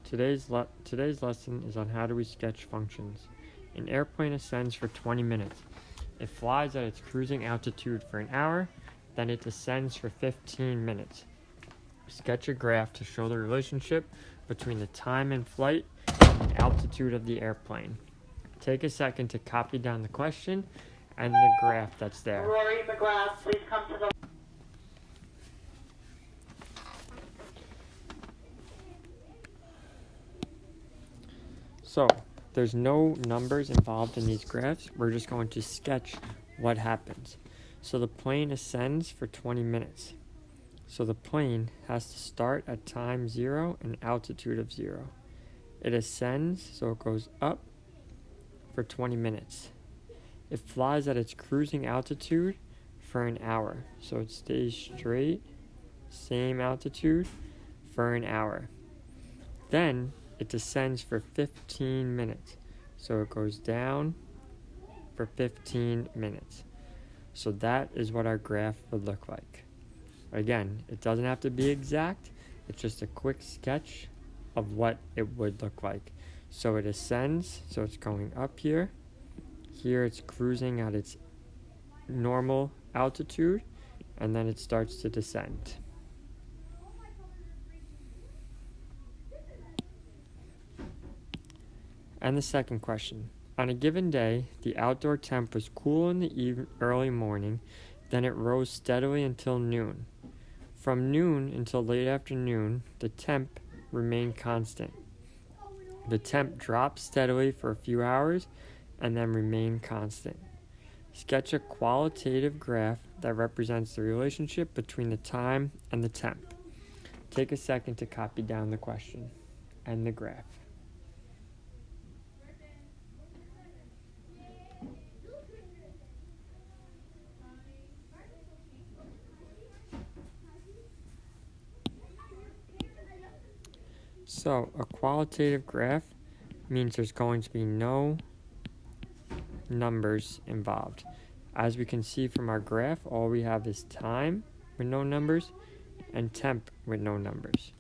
Today's lesson is on how do we sketch functions. An airplane ascends for 20 minutes. It flies at its cruising altitude for an hour, then it descends for 15 minutes. Sketch a graph to show the relationship between the time in flight and the altitude of the airplane. Take a second to copy down the question and the graph that's there. Rory McGrath, please come to the... So, there's no numbers involved in these graphs. We're just going to sketch what happens. So the plane ascends for 20 minutes. So the plane has to start at time 0 and altitude of 0. It ascends, so it goes up for 20 minutes. It flies at its cruising altitude for an hour. So it stays straight, same altitude, for an hour. Then it descends for 15 minutes. So it goes down for 15 minutes. So that is what our graph would look like. Again, it doesn't have to be exact. It's just a quick sketch of what it would look like. So it ascends, so it's going up here. Here it's cruising at its normal altitude, and then it starts to descend. And the second question. On a given day, the outdoor temp was cool in the early morning, then it rose steadily until noon. From noon until late afternoon, the temp remained constant. The temp dropped steadily for a few hours and then remained constant. Sketch a qualitative graph that represents the relationship between the time and the temp. Take a second to copy down the question and the graph. So, a qualitative graph means there's going to be no numbers involved. As we can see from our graph, all we have is time with no numbers and temp with no numbers.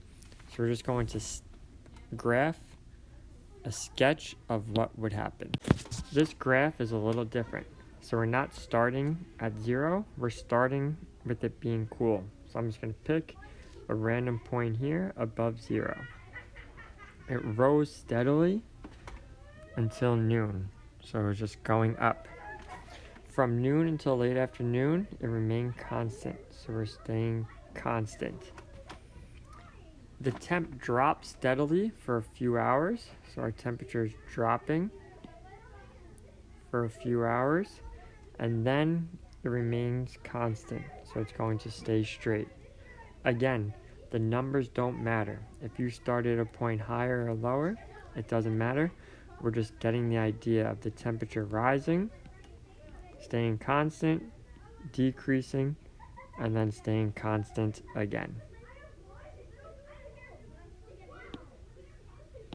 So we're just going to graph a sketch of what would happen. This graph is a little different. So we're not starting at 0, we're starting with it being cool. So I'm just going to pick a random point here above 0. It rose steadily until noon, so it was just going up. From noon until late afternoon, it remained constant, so we're staying constant. The temp dropped steadily for a few hours, so our temperature is dropping for a few hours, and then it remains constant, so it's going to stay straight. Again, the numbers don't matter. If you started a point higher or lower, it doesn't matter. We're just getting the idea of the temperature rising, staying constant, decreasing, and then staying constant again.